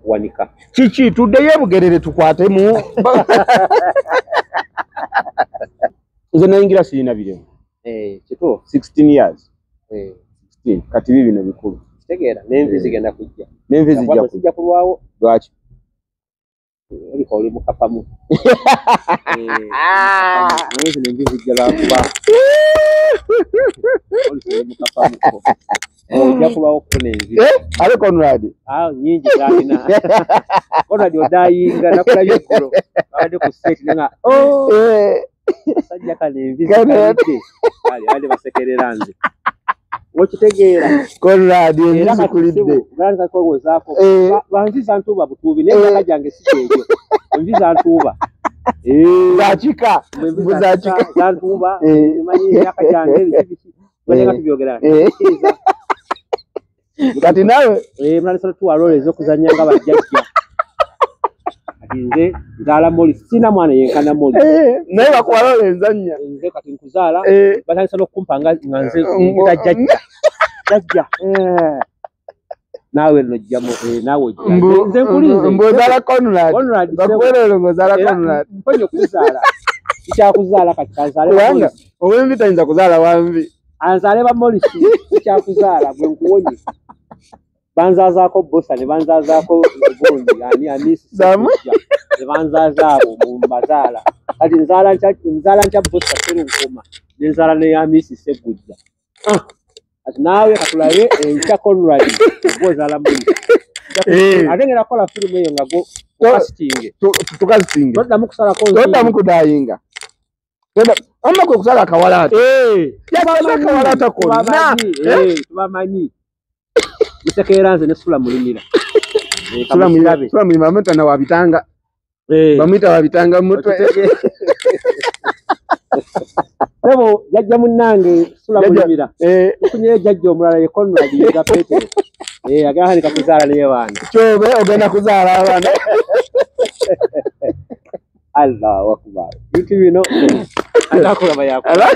wanika Chichi tudeye bugerere tukwate mu Nze naingira sirina video kito 16 years 16 kati bino bikulu kitegeera n'envi zigenda kujja n'envi zijja kulwawo lwaki oliko oli mukapamu n'envi zijja lwakuba oli mukapamu ojja kulwawo kufuna envi ale Conrad nyingi zalina Conrad odayinga nakulabye eggulo abadde ku state nga sajja kale envi zikalidde ali basekerera nze okitegeera Conrad enzikulidde ganda kogozaako banziza ntuba butubi n'endaka jange sikyejo enviza ntuba zakika muzakika zantuba manyi endaka jange biki bwenga tubyogera kati nawe mnalisala tuwalole ezokuzanya nga bajjajja nze nzaala moli sina mwana yenkana moli naye bakwalole enzanya nze kati nkuzaala batandisa n'okumpa nga nze jajja nawe nojjamu nawe ojja nze nkulinze mbozaala Conrad bakwelolo ngozaala Conrad mponye okuzaala kikyakuzaala kati kanzaale kubanga obwembi tayinza kuzaala wanvi anzaale bamolisi kikyakuzaala gwe nkuwonye banzazaako bosa ne banzazaako gondi ani amisi ne banzazaabo mu mbazaala kati nzaala ntya bosa serunkoma ne nzaala ne amisi segujja ati naawe katulabe enkya Conrad ozaala mulisi ate ngera kola firimu eyo nga go tukasitinge toddamu kusalako toddamu kudayinga amma kwe kusala akawalaata akawalaata konna tubamanyi mutekeera nze ne sula mulimira sula mulima bamwita wabitanga bamwita wabitanga mutwe ebo jajja munnange sula mulimira tukunye jajja omulala ye Conrad nga Petero agenda nika kuzaala naye wange kyobe ogenda kuzaala abaana Allahu akbar bitu bino atakulaba yakola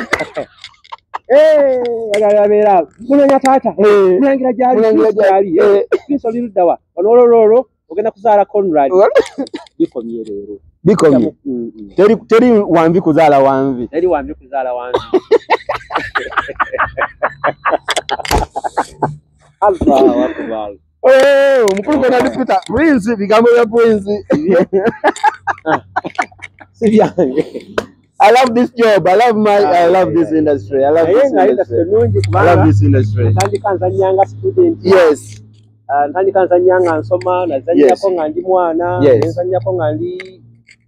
agalabera munanya tata mulangira jali Kristo lirudawa onolololo ogenda kuzaala Conrad bikomye rero bikomye teri wanvi kuzaala wanvi teri wanvi kuzaala wanvi Allahu akbar mukulu kona dipita Prince bigambo ya Prince sibyange I love this job. I love this industry. I love this industry. Ntandikanza nyanga student. Yes. Ntandikanza nyanga nsoma nazanya ko ngandi mwana, nazanya ko ngandi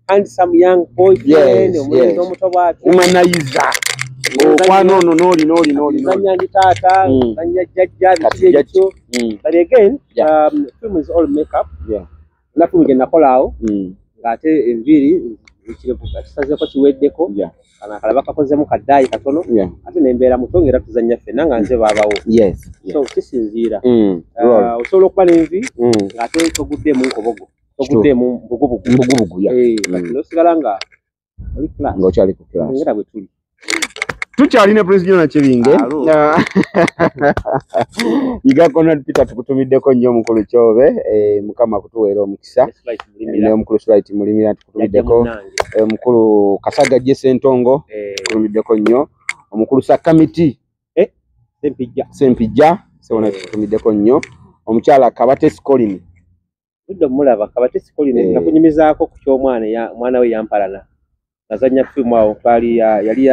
handsome young boyfriend, omwenzo omuto bwati. Umanayiza. Kwano noli. Nazanya ndi tata, nazanya jajja bityo. But again, film is all makeup. Yeah. Nafu ngenda kolao. Ngate enviri kirebuka kisazeko kiweddeko kana kalaba kakozemu kadai katono ate nembeera mutongera tuzanya fena nga nze babawo so kisinziira osobola okuba n'envi ng'ate toguddemu nkobogo toguddemu mbugubugu kati nosigala nga oli class ng'okyali ku class ngera bwe tuli tukyalina Prince na Kibinge Iga Conrad Peter tukutumiddeko nnyo mukulu Kyobe mukama kutuweera omukisa ne omukulu Slight mulimira tukutumiddeko omukulu Kasaga Jesse Ntongo tukutumiddeko nnyo omukulu Sakamiti Sempijja sewona tukutumiddeko nnyo omukyala Kabate Skolini uddo mulaba Kabate Skolini nakunyimizaako ku ky'omwana mwana we yampalana nazanya fimu awo twali yali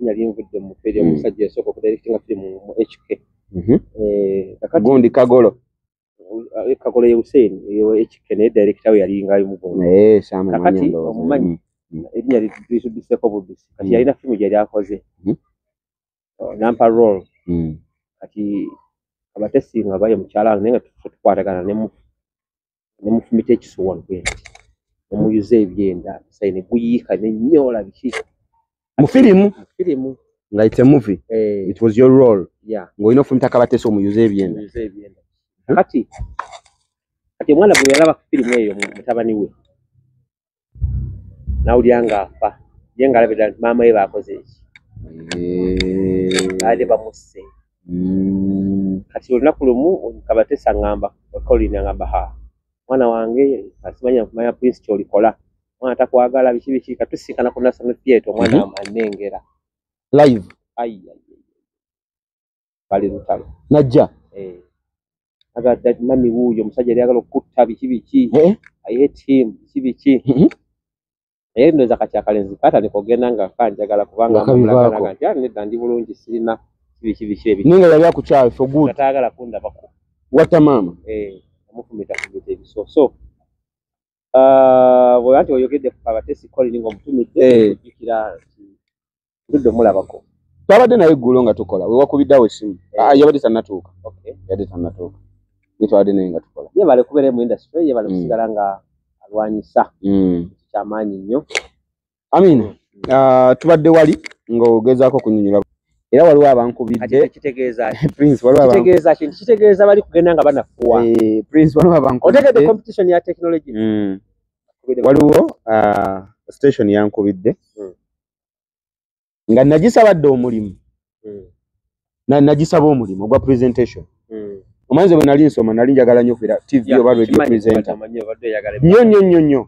yali mvudde mu feri omusajja esooka okudirectinga firimu mu HK gundi Kagolo Kagolo ye Hussein ye HK ne director we yali ngayo mugondo kakati omumanyi erinnya lisudiseko bubisi kati yalina firimu gyali akoze nampa role kati abatesinga baye mukyala naye nga tukwatagana ne mufumita ekisuwano omuyuze ebyenda sayine guyiika n'ennyola biki mu firimu nga it's a movie it was your role ng'olina ofumita Kabate omuyuze ebyenda kati omwana bwe yalaba ku firimu eyo mutabani we nawulira ng'afa ye ng'alabira maama we baakoze eki baali bamusse kati olunaku lumu Kabatesa ngamba Colin ngamba ha mwana wange asimanya kumanya Prince kyolikola mwana takwagala biki katusikana ku National Theatre mwana anengera live bali lutalo najja aga mami wuyo musajja yagala okutta biki I hate him biki ndo zakachakalenzi kata nikogenda nga kanjagala kubanga amulagana kati nedda ndi bulungi sirina biki ninga yali akuchawe for good katagala kunda bako wata mama amufumita kumite biso bwanti oyogedde ku Kabatesa Colin ngo mutumide kujikira ndudde mulabako twabadde naye eggulo nga tukola we wakubiddawo essimu yabadde tannatuuka yabadde tannatuuka twabadde naye nga tukola ye bale kubeera mu industry ye bale kusigala nga alwanyisa kyamaanyi nnyo amina tubadde wali ng'ogezaako kunyonyola era waliwo abankubidde kitegeeza Prince waliwo kitegeeza bali kugenda nga banafuwa Prince waliwo abankubidde otegedde competition ya technology waliwo station yankubidde nga nagisabadde omulimu nagisaba omulimu ogwa presentation omanze bwe nali nsoma nali njagala nnyo okubeera TV oba radio presenter nnyo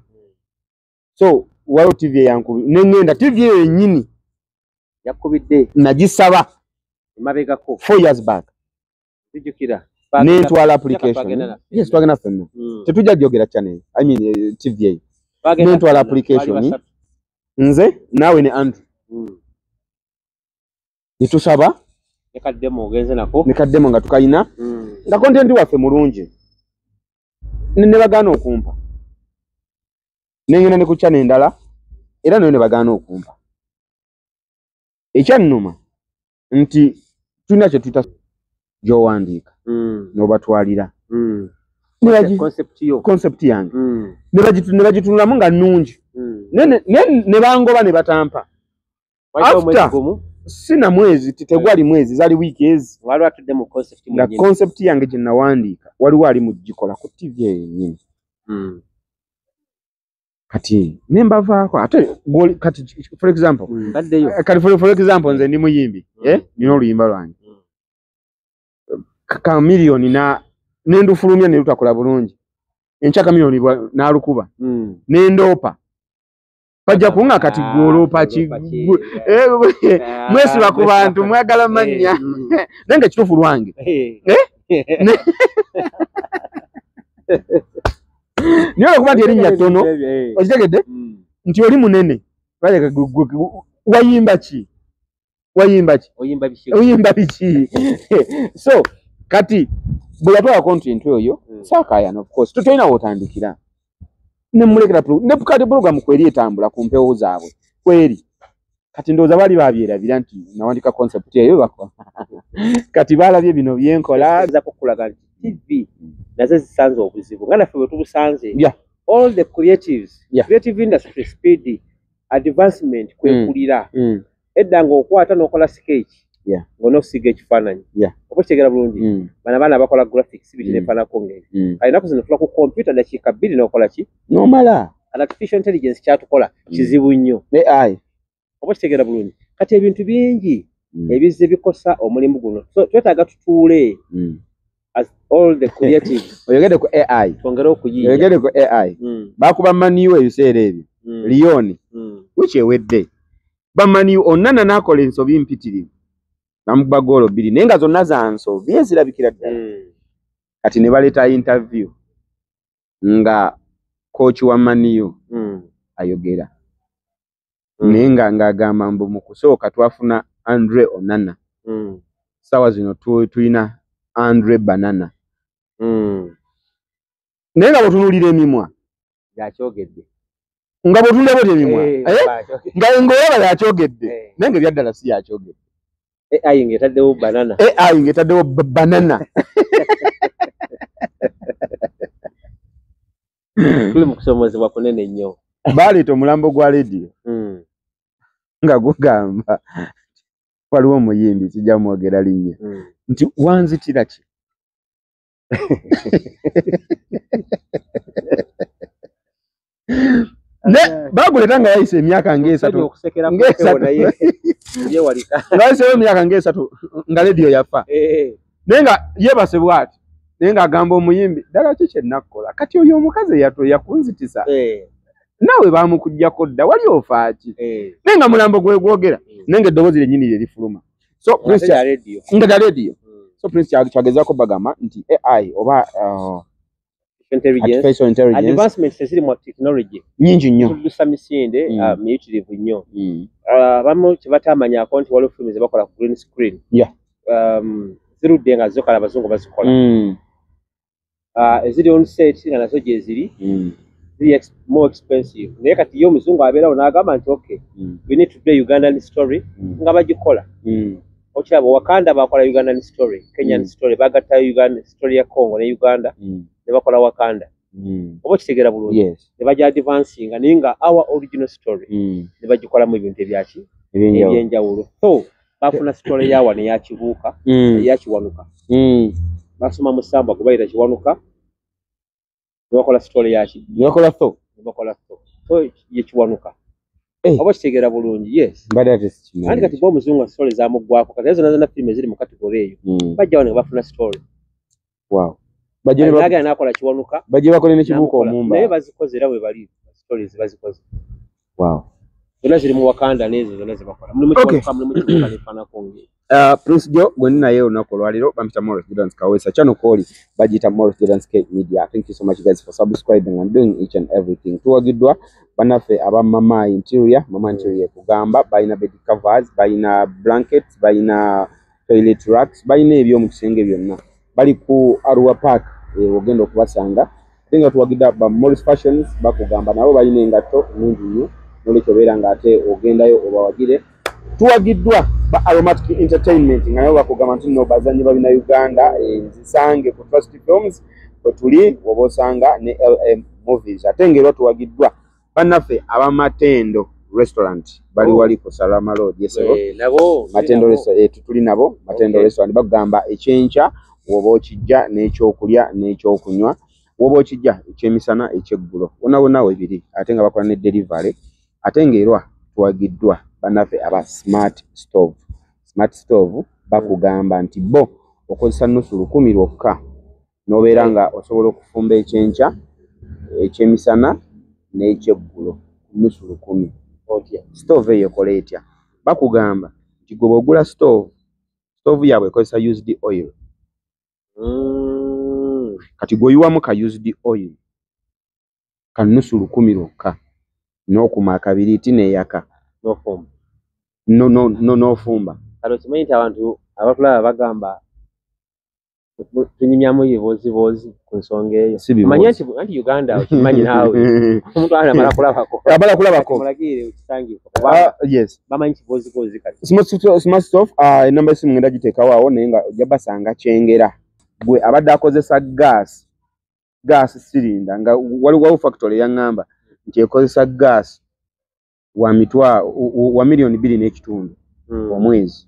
so waliwo TV eyankubidde nengenda TV eyo yennyini yakubidde nagisaba mabegako 4 years back tujukira netwala application yes twagenda ffenna tetujja jogera channel I mean TV eyo netwala application nze naawe ne Andrew nitusaba nekaddemo ogenze nako nekaddemo nga tukayina nga content waffe mulungi ne bagaana okumpa nengenda ne ku channel endala era nayo ne bagaana okumpa ekyannuma nti tulina kye tuyita gy'owandiika n'obatwalira concept yange ne bagitunulamu nga nnungi ne bangoba ne batampa after sina mwezi tegwali mwezi zali wiiki ezi nga concept yange gye nawandiika waliwo ali mu gikola ku TV yennyini kati nembavaako ate kati for example nze ndi muyimbi nina oluyimba lwange kamiliyoni nendufulumya ne lutakola bulungi enkya kamiliyoni nalukuba nendoopa bajja kunga kati gwoloopa mwesiba ku bantu mwagala mannya nange kituufu lwange niyo okuba nti erinnya ttono okitegedde nti oli munene wayimba ki oyimba biki so kati bwe yatwala content oyo saakayana of course tutolina wootandikira nemulekera kati program kweri etambula ku mpewo zaabwe kweri kati ndowooza baali babyerabira nti nawandika concept eyo kati baalabye bino byenkola zakukulaga nti TV nazo zisanze obuzibu nga naffe bwe tubusanze all the creative industry speed advancement kwekulira edda ng'okwata n'okola sketch ng'onokusiga ekifaananyi oba kitegera bulungi bana baana bakola graphics biti nefaanako ngeri alinaku zino tula ku computer dakiika 2 n'okola ki nomala artificial intelligence kyatukola kizibu nnyo oba kitegera bulungi kati ebintu bingi ebizze bikosa omulimu guno so twetaaga tutuule as all the creative oyogede ku AI twongere okuyiiya oyogede ku AI bakuba maniwo ebiseera ebyo Lioni wiki ewedde bamaniwo onnana n'akola ensobi mpitirivu namukuba goolo 2 naye nga zonna za nsobi ezirabikira ddala kati ne baleeta interview nga coach wa maniwo ayogera naye ng'agamba mbu mu kusooka twafuna Andre Onana sawa zino tulina Andre Banana naye nga bwetunuulira emimwa yakyogedde nga bwetunuulira bweti emimwa ng'olaba yakyogedde naye nga ebyaddala si yakyogedde AI ng'etaddewo banana tuli mu kusomozebwa kunene nnyo baaleeta omulambo gwa lediyo nga gugamba waliwo omuyimbi kijja mwogera linnya nti wanzitira ki baguleeta nga yayise emyaka ng'esatu ng'ayise emyaka ng'esatu nga lediyo yafa nenga yebase bwati nenga agamba omuyimbi dala kike nakola kati oyo omukazi yakunzitisa nawe bamukujjako dda wali ofaaki nenga mulambo gwe gwogera nenga eddoboozi lyennyini lye lifuluma so Prince nga radio so Prince kyagezako bagamba nti AI oba artificial intelligence advancements ziri mu technology nyingi nnyo tudusa misinde miyitirivu nnyo abamu kyebatamanyako nti waliwo films bakola ku green screen zirudde nga zokala abazungu bazikola eziri on set nga nazo gye ziri more expensive naye kati yo omuzungu abeerawo n'agamba nti okay we need to do Ugandan story nga bagikola okiraba Wakanda bakola Ugandan story Kenyan story bagatta Uganda story ya Congo ne Uganda ne bakola Wakanda oba kitegeera bulungi ne bajja advancing naye nga our original story ne bagikolamu ebintu ebyenjawulo so bafuna story yawa ne yakibuuka yakiwanuka basoma mu Samba gwe bayita Kiwanuka ne bakola story yaki ne bakola so ye Kiwanuka oba kitegeera bulungi yes andi kati bw'omuzungu story zamuggwako kati ezo nazona filime ziri mu kategori eyo bajjawo ne bafuna story bajja nakola Kiwanuka bajja bakole ne kibuuka omumba naye bazikoze era we bali stories bazikoze zonna ziri mu Wakanda n'ezo zonna zibakola mulimu Kiwanuka mulimu Kibuuka n'efaana konge Prince Joe gwe naye olunaku olwaliro bampita Morris Jordan's Kawesa channel koli bagita Morris Jordan's Cape Media. Thank you so much guys for subscribing and doing each and everything. Tuwagidwa banafe aba mama interior kugamba bayina bed covers bayina blankets bayina toilet racks bayina ebyo mu kisenge byonna bali ku Arua Park ogenda okubasanga tenga tuwagidwa ba Morris Fashions bakugamba nabo bayina engato nungi nnyo nolekyo beera nga ate ogendayo obawagire tuwagidwa ba Aromatic Entertainment ngayo bakugamba nti no bazanyi babina Uganda nzisange ku Trust Films tuli wobosanga ne LM Movies atengerwa tuwagidwa banafe abamatendo restaurant bali wali ku Salama Road yesero nabo matendo restaurant tuli nabo matendo restaurant bagamba ekyencha wobo kijja n'ekyokulya n'ekyokunywa wobo kijja ekyemisana ekyeggulo wona webiri atenga bakola ne delivery atengerwa tuwagidwa banafe aba smart stove bakugamba nti bo okozesa nusu 10 lwokka nobeera nga osobola okufumba ekyencha ekyemisana n'ekyeggulo nusu 10 stove eyo ekola etya bakugamba nti gwe bw'ogula stove yaabwe ekozesa used oil kati gweoyiwamu ka used oil ka nusu 10 lwokka n'okuma akabiriiti n'eyaka n'ofumba kati okimanyi nti abantu abatulaba bagamba tunyumyamu ebiboozi ku nsonga eyo manyi nti Uganda okimanyi naawe omuntu amala kulabako mulagire okisangibwa bamanyi kiboozi kati smart stove enamba esimu ngenda giteekawo awo naye nga ojja basanga kyengera gwe abadde akozesa gas silinda nga waliwo factory yaŋŋamba nti ekozesa gas wa milioni 2.5 omwezi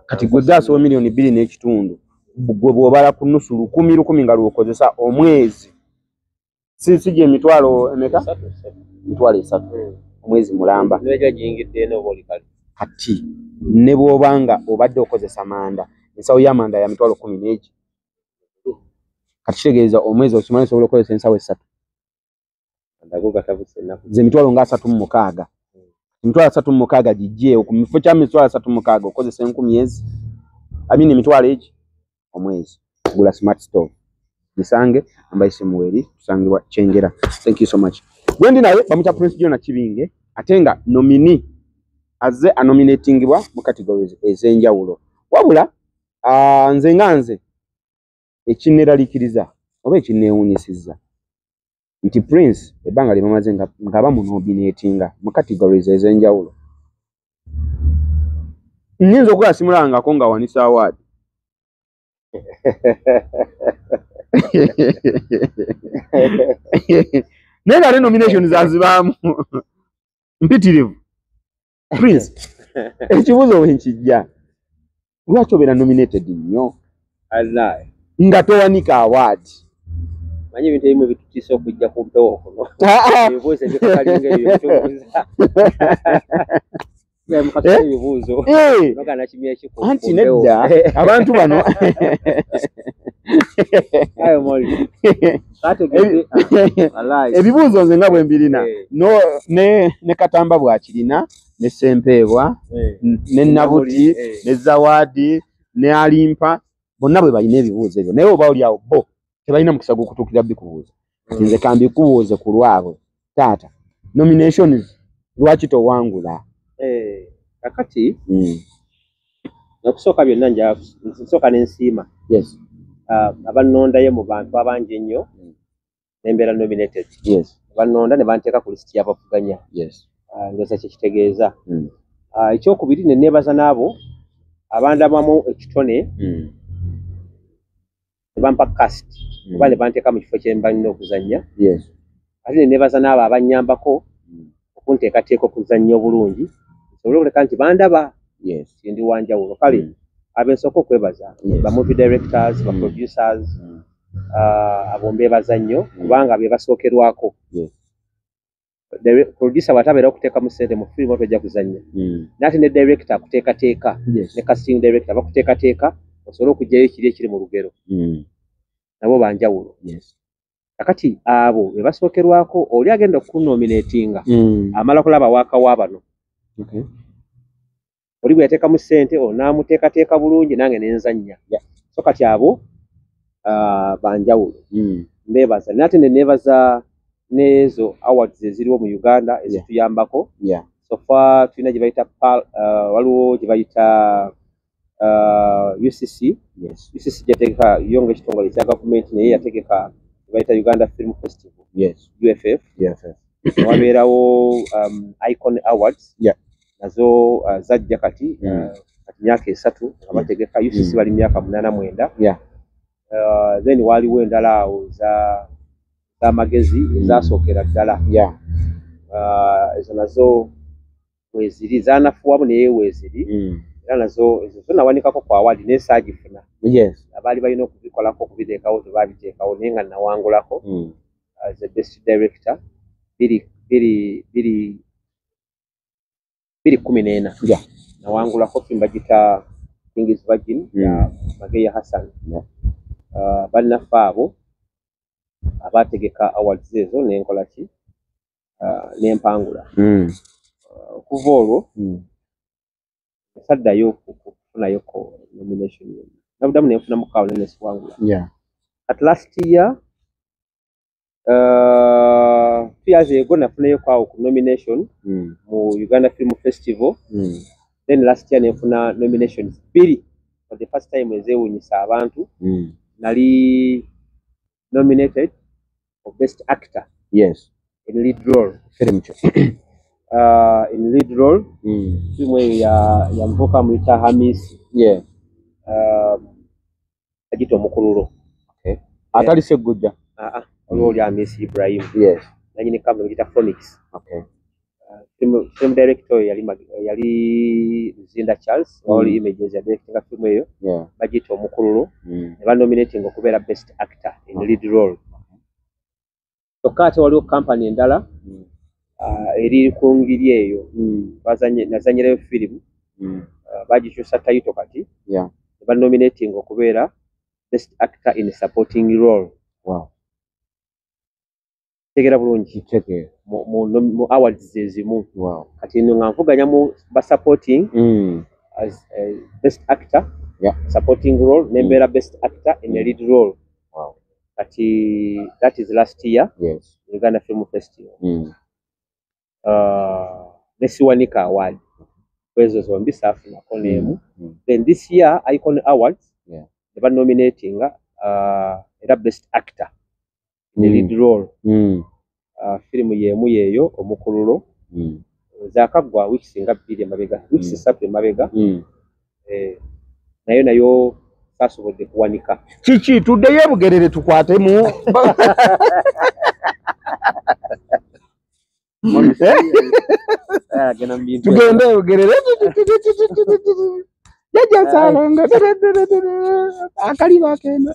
kati gwe gas wa milioni 2.5 gwe bw'obala ku nusu 10 nga lw'okozesa omwezi si emitwalo emeka 3 omwezi mulamba kati ne bw'obanga obadde okozesa manda ensawo y'amanda ya mitwalo 10 kati kitegeeza omwezi okimanyi osobola okukozesa ensawo 3 ze mitwalo nga 36 mitwalo 36 gijje ku mifo kya mitwalo 36 okozesa 10,000 amini mitwalo egi omwezi gula smart stove gisange ambaye simuweri tusangibwa kyengera. Thank you so much. Gwendi nawe bamuta Prince Joe Nakibinge atenga nomini aze anominatingibwa mu categories ezenjawulo wabula nze ekineraliikiriza oba ekineewunyisiza nti Prince ebbanga lyemaze nga bamunominatinga mu categories ezenjawulo nnyinza okuyasimulangako nga wanisa award naye nga nomination zazibaamu mpitirivu Prince ekibuuzo wenkijja lwaki obeera nominated nnyo nga towanika award manyi ebintu ebimu bitutiisa okujja ku mpewo okuno ebibuuzo ebyekalinga ebyo bitubuuza ebibuuzo nogana kimye kiko anti nedda abantu bano ayo moli ebibuuzo nze nga bwe mbirina ne Katamba bw'akirina ne Ssempeebwa ne Nabuti ne Zawaadi ne Alimpa bonna bwe balina ebibuuzo ebyo naye oba oli awo bo tebalina mukisa gw'okutuukira bikubuuza kati nze kambikubuuze ku lwabwe taata nominations lwaki towangula kakati okusooka byonna nsooka n'ensiima abanondayo mu bantu abangi ennyo nembeera nominated banonda ne banteeka ku lisiti y'abavuganya ndowooza kyekitegeeza ekyokubiri ne neebaza n'abo abandabamu ekitone ne bampa cast oba ne banteeka mu kifo kye mbalina okuzannya ate ne neebaza n'abo abannyambako okunteekateeka okuzannya obulungi nsobole okuleka nti bandaba ndi wanjawulo kale abensooka okwebaza ba movie directors ba producers abo mbeebaza nnyo kubanga be basookerwako producer bw'atabeera okuteeka mu ssente mu firimu tojja kuzannya nate ne director akuteekateeka ne casting director bakuteekateeka osobole okugyayo ekiri ekiri mu lugero nabo banjawulo kakati abo be basookerwako oli agenda okunominatinga amala kulaba waakawa bano oli bwe yateeka mu ssente onaamuteekateeka bulungi nange nenzannya so kati abo banjawulo mbeebaza nate ne neebaza n'ezo awards eziriwo mu Uganda ezituyambako sofa tulina gye bayita waliwo gye bayita UCC gyategeka yo ng'ekitongole ekya gavumenti naye yategeka gye bayita Uganda Film Festival UFF wabeerawo Icon Awards nazo zajja kati myaka 3 abategeka UCC bali myaka 89 then waliwo endala awo z'amagezi ezasookera ddala ezo nazo weeziri zaanafuwamu naye weeziri era nazo ezo nawanikako ku awadi naye saagifuna abaali balina okubikolako okubiteekawo tebaabiteekawo naye nga nawangulako the best director 2014 nawangulako fimba gita King's Virgin ya Mageya Hassan bannaffe abo abategeka awards ezo nenkola ki nempangula okuva olwo saddayo okufunayo ko nomination nabuddamu nenfuna mukaawo nenesiwangula at last year 2 years ago nafunayo kwawo ku nomination mu Uganda Film Festival then last year nenfuna nominations 2 for the first time ezewunyisa abantu nali nominated for best actor in lead role in lead role filmu ya mvuka mwita Hamisi agita Omukululo atali Segujja waliwo oli Hamisi Ibrahim nanyini kamera mwita Phoenix film director yali Zinda Charles all images ya directing film eyo bagita Omukululo ne banominating okubeera best actor in lead role okate waliwo company endala eri ku ngiri eyo nazanyirayo firimu bagikyusa title kati ne banominating okubeera best actor in supporting role tegera bulungi mu awards ezimu kati nga nvuganya mu supporting as best actor supporting role nembeera best actor in a lead role kati that is last year Uganda Film Festival nesiwanika award kwezo zombi saafunako n'emu then this year Icon Awards ne banominating era best actor in a lead role firimu y'emu yeeyo Omukululo zaakaggwa weeks nga 2 emabega weeks 3 emabega nayo saasobodde kuwanika kiki tuddeyo ebugerere tukwatemu tugende ebugerere Jaja salonga akali bakenda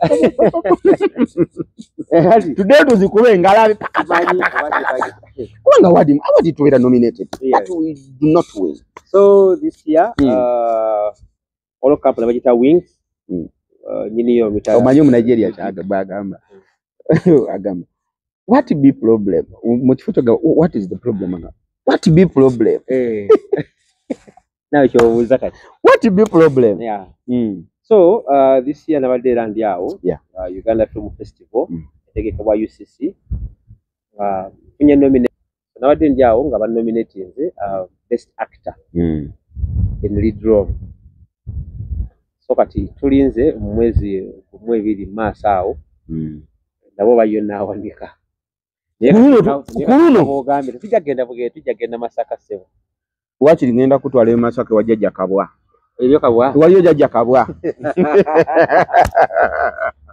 today tuzikube ngalabe kwanga wadi to were nominated but we do not win. So this year all couple bagita wings nyini yo mitala omanyo mu Nigeria chaga bagamba agamba what be problem muchifuto what is the problem what be problem now you zakati what be problem yeah so this year nabadde land yao Uganda Film Festival etegekebwa UCC kunye nominate nabadde njao nga ba nominated best actor in lead role. So kati tulinze mwezi mwebiri masao nabo bayonna awandika kuno ogambye tujagenda Masaka sebo wakiri ngenda kutwala Masaka wajja kabwa ebyo kabwa waliyo jajja kabwa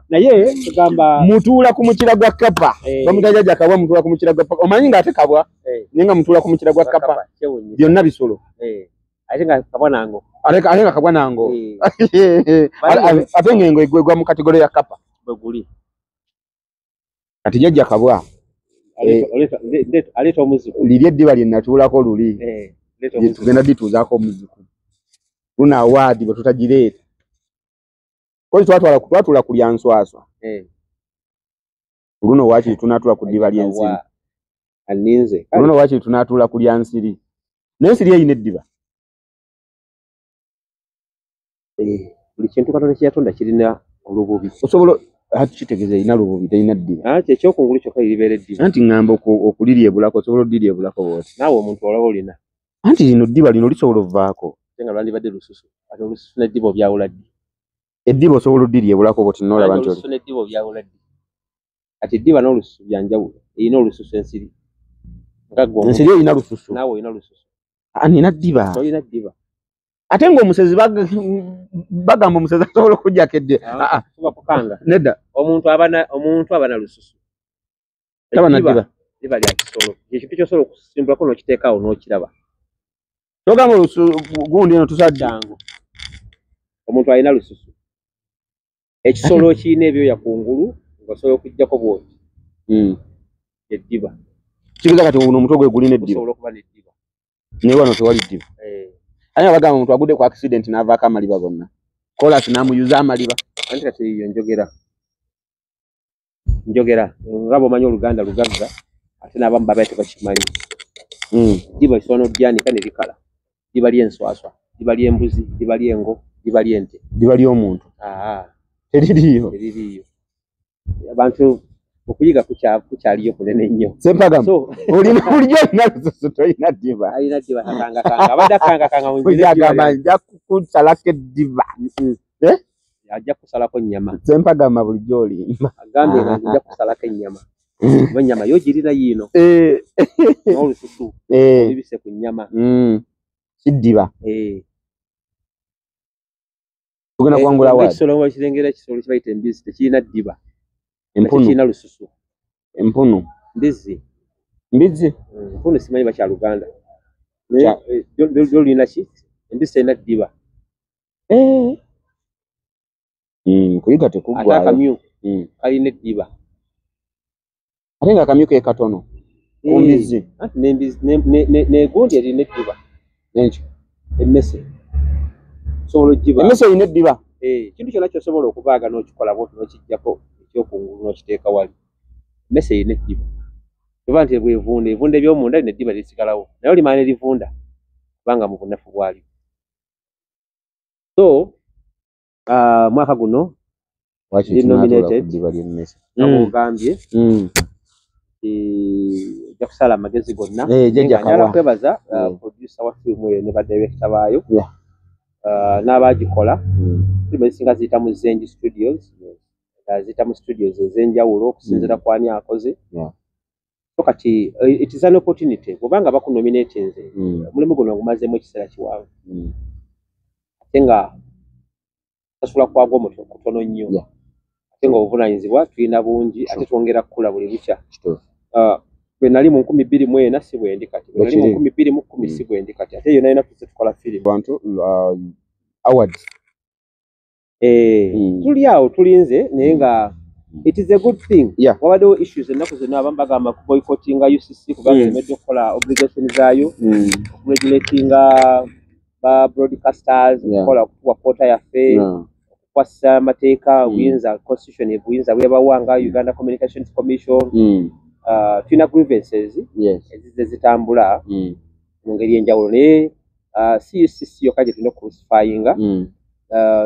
naye tugamba mutuula ku mukira gwa kapa bamujajja kabwa mutuula ku mukira gwa kapa omanyi nga ate kabwa ninga mutuula ku mukira gwa kapa byonna bisolo ate nga kabwa nango ate nga kabwa nango ate ngengo igwegwa mu kategori ya kapa baguli ati jajja kabwa aleta omuziku liri eddiba lye natuulako luli tugenda dituuzaako omuziku luna awadi bwe tutagireeta kozi twatula ku lyanswaswa luno waakiri tunaatula ku ddiba ly'ensiri luno waakiri tunaatula ku lyansiri n'ensiri eyina eddiba buli kintu Katonda kye yatonda kirina olububi osobola kitegeeza erina lububi terina ddiba ekyokungulu kyokka libeera eddiba anti ŋŋamba okuliryeebulako osobola oddiryeebulako bwoti naawe omuntu olaba olina anti lino ddiba lino lisobola ovaako nga lwandibadde lususu ate olususu n'eddiba obyawula ddi eddiba osobola oddiryeebulako bwoti noolaba nti olususu n'eddiba obyawula ddi ati eddiba n'olususu byanjawulo erina olususu ensiri ensiri erina lususu naawe olina lususu nina ddiba olina ddiba ate ng'omusezi bagamba omusezi asobola okujjako bakukanga nedda omuntu aba na lususu taba na ddiba ddiba lya kisolo ekintu kyosobola okusimbulako n'okiteekaawo n'okiraba togamba olususu gundi eno tusaddango omuntu alina lususu ekisolo kirina ebyoya kungulu ng'osobola okujjako bwoti eddiba kigeza kati uno omutwe gwe gulina eddiba osobola okuba n'eddiba naye wano tewali ddiba ate bagamba omuntu agudde ku accident n'avaako amaliba gonna kolasi n'amuyuza amaliba anti kati iyo njogera nga bw'omanyi Oluganda lugagga ate n'abamu baba tebakimanyi ddiba lisobola n'oddyanika ne likala ddiba ly'enswaswa ddiba ly'embuzi ddiba ly'engo ddiba ly'ente ddiba ly'omuntu teririiyo abantu okuyiga kukyaliyo kunene nnyo sempagamba olina bulijjo olina lususu tolina ddiba alina ddiba takangakanga abadde akangakanga agamba nja kukusalako eddiba ajja kusalako ennyama sempagamba bulijjo olimba agambye nga nja kusalako ennyama oba ennyama yo girina yiino n'olususu olibise ku nnyama kiddiba tugenda kuwangula waadi ekisolo wakirengera ekisolo kibayita embizi tekirina ddiba empunu tekirina lususu empunu mbizi empunu simanyi bakyaluganda olina ki embizi terina ddiba kuyiga tekuggwayo ate akamyu kalina eddiba ate nga akamyu ke katono ku mbizi negundi erina eddiba nekyo emmese osobola ogiba emmese erina eddiba ekintu kyonna kyosobola okubaaga n'okikola bwoti n'okiggyako ekyokungulu n'okiteeka wali emmese erina eddiba oba nti bwevunda evunda ebyomunda lino eddiba lisigalawo naye olimala ne livunda kubanga mu bunafu bwalyo so mwaka guno nominated nabwogambye ojja kusala amagezi gonna njala kwebaza producer wa firimu eyo ne badirector baayo n'abagikola firimu ezisinga ziyita mu Zenji Studios ziyita mu studios ez'enjawulo okusinziira ku ani akoze so kati it is an opportunity kubanga bakunominating omulimu guno gumazeemu ekiseera kiwanvu ate nga sasula kwagwo kutono nnyo ate nga obuvunaanyizibwa tulina bungi ate twongera kukula buli bukya bwe nali mu 2024 si bwendi kati bwe nali mu 2010 si bwendi kati ate yo nalina tuze tukola firimu bantu awards tuli awo tulinze naye nga it is a good thing. Wabaddewo issues ennaku zonna abamu bagamba ku boycottinga UCC kubanga emedde okukola obligation zaayo okuregulatinga ba broadcasters okukola okuwa kwota yaffe okukwasa amateeka obuyinza constitution ebuyinza bwebawanga Uganda Communications Commission tulina grievances ezize zitambula mu ngeri enjawulo naye si UCC yokka gye tulina okucrucifyinga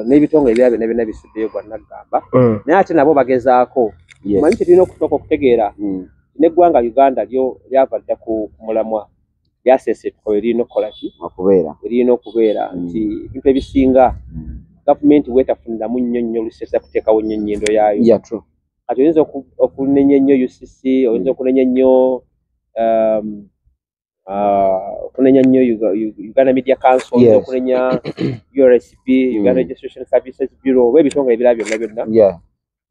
n'ebitongole ebirala byonna bisuddeyo gwa Naggamba naye ate nabo bagezaako manyi kye tulina okusooka okutegeera n'eggwanga Uganda lyo lyava dda ku mulamwa lyaseesetuka erina okukola ki erina okubeera nti ebintu ebisinga gavumenti bwetafuniramu nnyo oluseesa kuteekawo nnyo ennyindo yaayo kati oyinza okunenya ennyo UCC oyinza okunenya nnyo okunenya nnyo Uganda Media Council oyinza okunenya URSB Uganda Registration Services Bureau oba ebitongole ebirala byonna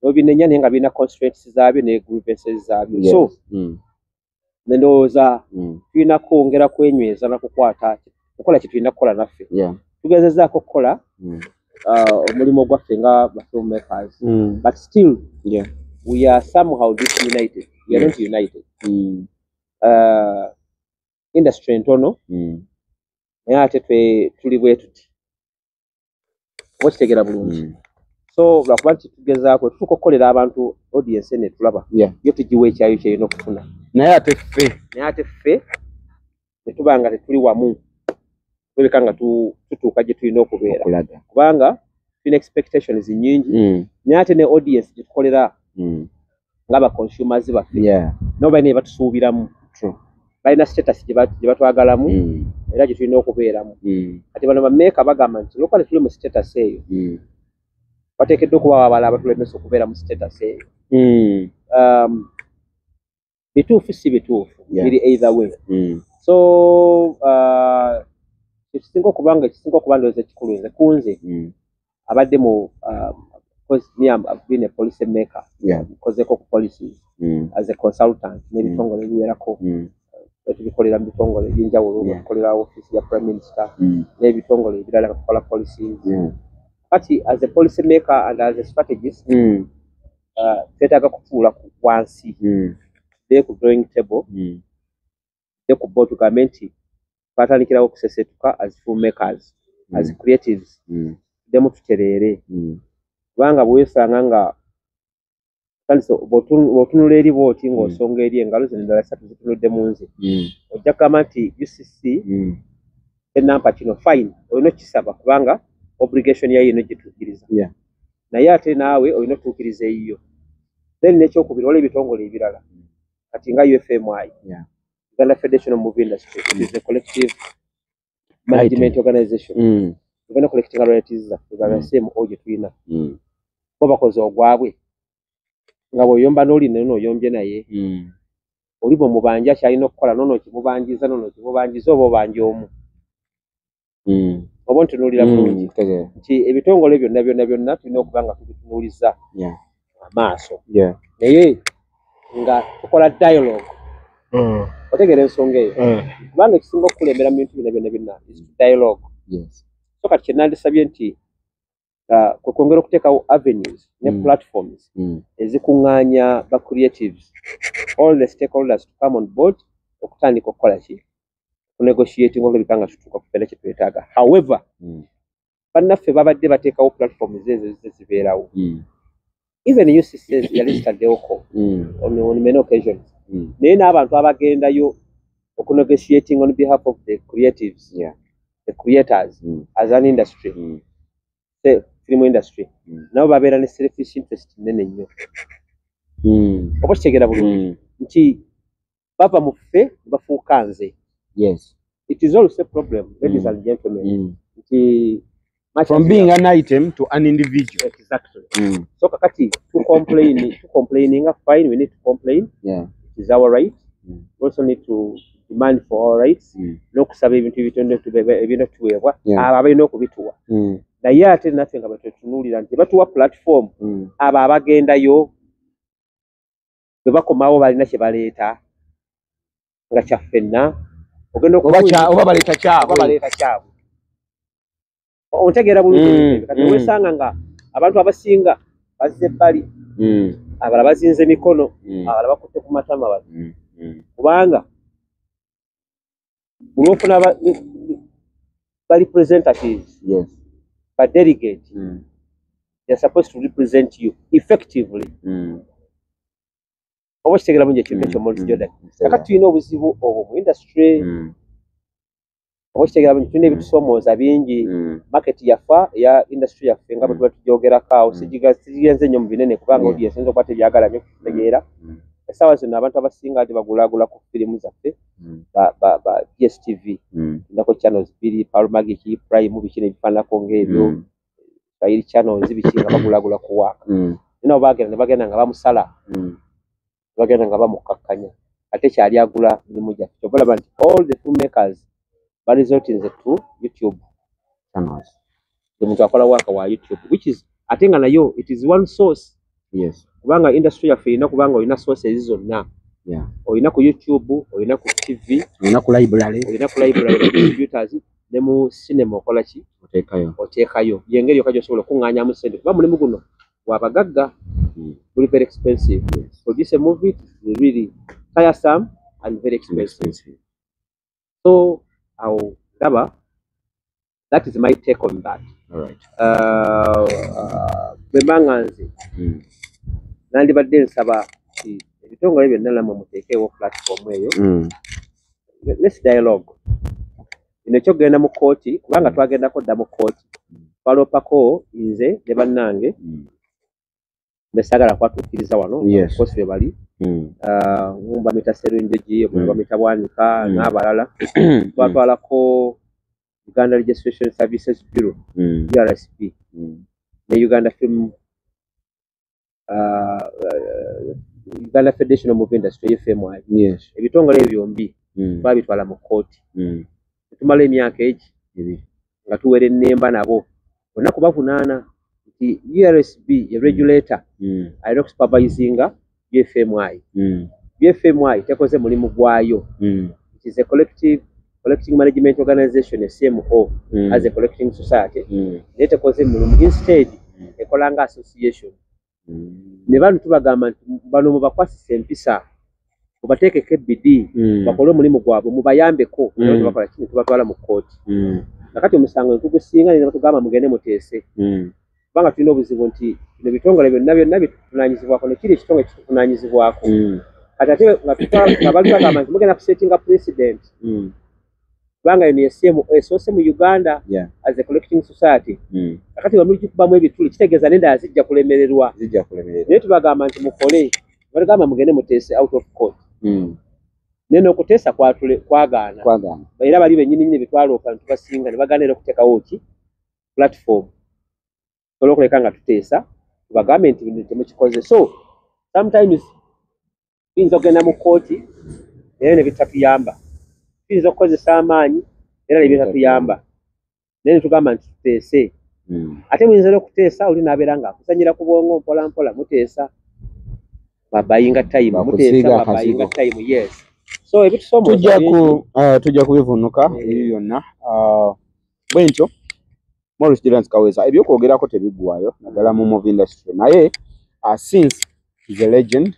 obinenya naye nga birina constraints zaabyo ne grievances zaabyo so ndowooza tulina kwongera kwenyweza na kukwata kukola kye tulina kukola naffe tugezezaako okukola omulimu gwaffe nga filmmakers but still we are somehow disunited. We are not united. Industry ntono naye ate tuli bwe tuti oba kitegera bulungi so lwakuba nti tugezaako tutuuka okukolera abantu audience ne tulaba yo tugiwa ekyayo kyerina okufuna naye ate ffe ne tuba nga tetuli wamu tuleka nga tutuuka gye tulina okubeera kubanga tulina expectations nnyingi naye ate ne audience gye tukolera ngaba consumers baffe nabo balina bye batusuubiramu balina status gye batwagalamu era gye tulina okubeeramu kati bano bameeka bagamba nti olwokuba tuli mu status eyo bateekeddwa okuba abala abatulemesa okubeera mu status eyo bituufu si bituufu biri either way so ekisinga okuba ndowooza ekikulu nze kunze abadde mu I've been a policy maker nkozeko ku policies as a consultant n'ebitongole ebiwerako tubikolera mu bitongole ebyenjawulo tukolera office ya prime minister n'ebitongole ebirala nga tukola policies kati as a policy maker and as a strategist twetaaga kutuula wansi ku drawing table ku board tugambe nti twatandikirawo okusesetuka as filmmakers as creatives demu tutereere kubanga bwesanga nga bw'otunula eri bw'oti ng'osonga eri engalo zino endala ssatu zitunudde mu nze ojja kugamba nti UCC enampa kino fine olina okukisaba kubanga obligation yayo ino gyetuukiriza naye ate naawe olina otuukiriza eyiyo then n'ekyokubiri waliwo ebitongole ebirala kati nga UFMI Uganda Federation of Movie Industry it is a collective management organization Uganda collecting royalties zaffe baba same oje tulina bo bakoze ogwabwe nga bw'oyomba n'oli neno oyombye naye oli bwe mubanja kyalina okukola nono kimubanjiza oba obanja omu oba ntunuulira bulungi nti ebitongole byonna tulina okuba nga tubitunuuliza amaaso naye nga tukola dialogue otegeera ensonga eyo kubanga ekisinga okukulembera mu bintu byonna is dialogue so kati kyenandisabye nti kwe kwongera okuteekawo avenues ne platforms ezikuŋŋaanya ba creatives all the stakeholders to come on board okutandika okukola ki kunegotiating olabika nga tutuuka kufeera kye twetaaga however bannaffe babadde bateekawo platforms ezo zibeerawo even UCC yali zitaddewoko on many occasions naye n'abantu abagendayo okunegotiating on behalf of the creatives the creators as an industry the film industry nabo babeera ne selfish interest nene nnyo oba kitegeera bulungi nti bava mu ffe bafuuka nze it is also a problem ladies and gentlemen nti from being an item to an individual exactly so kakati complaining fine we need to complain it is our right we also need to demand for our rights n'okusaba ebintu ebirina tuweebwa abo abalina okubituwa naye ate naffe nga batutunuulira nti batuwa platform abo abagendayo bwe bakomawo balina kye baleeta nga kyaffenna ogenda oba baleeta kyabwe ontegera bulungi kati wesanga nga abantu abasinga bazze bali abala bazinze mikono abala bakutte ku matama bali kubanga bulofuna bali representatives but delegate they're supposed to represent you effectively oba kitegera munje kintu ekyo Morris Jordan kakati tulina obuzibu obwo mu industry oba kitegera munje tulina ebitusomooza bingi market yafa ya industry yaffe nga bwe tuba tujoogerako awo sigigenze nnyo mu binene kubanga audience nzo kwate byagala nnyo kutegeera essaawa zino abantu abasinga ati bagulaagula ku firimu zaffe ba DSTV ndako channels biri Palmagiki Prime bikine bifaanako ng'ebyo Swahili channels bikinga bagulaagula ku waaka nina bagenda nga bamusala bagenda nga bamukakkanya ate kyali agula mirimu gyaffe kyobalaba nti all the filmmakers baresortinze to YouTube channels omuntu akola waaka wa YouTube which is ate nga nayo it is one source kubanga industry yaffe erina kubanga olina sources zonna olina ku YouTube olina ku TV olina ku library computers ne mu cinema okola ki oteekayo yengeri yokka gy'osobola okuŋŋaanyamu ssente kuba mulimu guno wabagagga very very expensive produce a movie is really tiresome and very expensive so that is my take on that bemanganze nandibadde nsaba ebitongole byonna namwe muteekeewo platform eyo let's dialogue ino ekyokugenda mu kooti kubanga twagendako dda mu kooti twaloopako nze ne bannange besagala kwatuukiriza wano kosi bwe bali bamita Serunjogi bamita Bwanika n'abalala twatwalako Uganda Registration Services Bureau URSP ne Uganda Film Uganda Federation of Movie Industry FMI ebitongole ebyo byombi twabitwala mu kooti tumala emyaka egi nga tuwere ennemba nabo bonna kubavunaana nti URSB ye regulator alina okusupervisinga BFMI BFMI tekoze mulimu gwayo it is a collecting management organization CMO as a collecting society naye tekoze mulimu instead ekolanga association ne bantu tubagamba nti bano mubakwasisa empisa mubateekeko ebbidi bakole omulimu gwabwe mubayambeko bakola kino tubatwala mu kooti nakati omusango tugusinga ne batugamba mugende muteese kubanga tulina obuzibu nti bino bitongole byonna bituvunaanyizibwako nekiri ekitongole kituvunaanyizibwako kati ate nga bali bagamba nti mugenda kusettinga president kubanga eno CMO esoose mu Uganda as a collecting society nakati nga muli kikubamu ebituli kitegeeza nenda zijja kulemererwa naye tubagamba nti mukole bagamba mugende muteese out of court nene okuteesa kwagaana era bali bennyini bitwaloopa ntubasinga ne bagaanira okuteekawo ki platform sobola okuleka nga tuteesa tubagambe nti bino temukikoze so sometimes tuyinza okugenda mu kooti era ne bitatuyamba tuyinza okukozesa amaanyi era ne bitatuyamba naye netugamba nti tuteese ate muyinza n'okuteesa oli n'abeera nga akusanyira ku bwongo mpola mpola muteesa babayinga time muteesa babayinga time yes so ebitusomooza tujja kubivunuka ebyo byonna bwentyo Morris Jordan Kawesa ebyokwogerako tebiggwayo naddala mu movie industry naye since he's a legend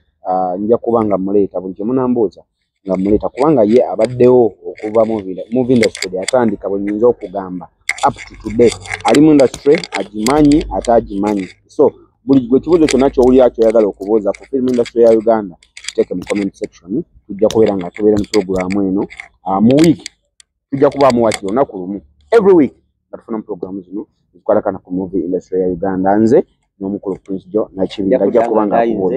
nja kubanga muleeta buli kye munambuuza nga muleeta kubanga ye abaddewo okuva movie industry yatandika bwe nyinza okugamba up to today ali mu industry agimanyi ate agimanyi so buli gwe kibuuzo kyonna ky'owulira kyoyagala okubuuza ku film industry ya Uganda kiteeke mu comment section tujja kubeera nga tubeera mu programu eno mu week tujja kubaamu wati olunaku lumu every week nga tufuna mu programu zino zikwatagana ku movie industry ya Uganda nze n'omukulu Prince Joe Nakibinga ajja kuba nga akubuuza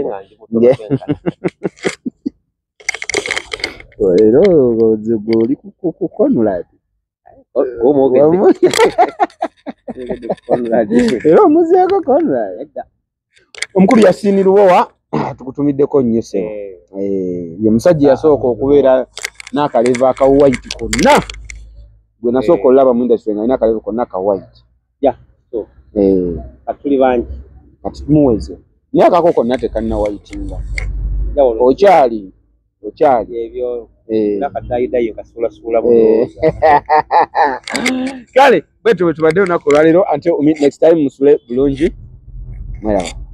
era oli ku Conrad era omuzeeko Conrad omukulu Yasini Lubowa tukutumiddeko nnyo ssebo ye musajja yasooka okubeera n'akalevu aka white konna gwe nasooka olaba mu industry nga alina akalevu konna aka white katuli bangi kati muweze naye akako konna tekalina white nga bukyali ebyo nakadayidayi kasula kale bwetu bwe tubadde olunaku olwaleero until we meet next time musule bulungi. Mwera.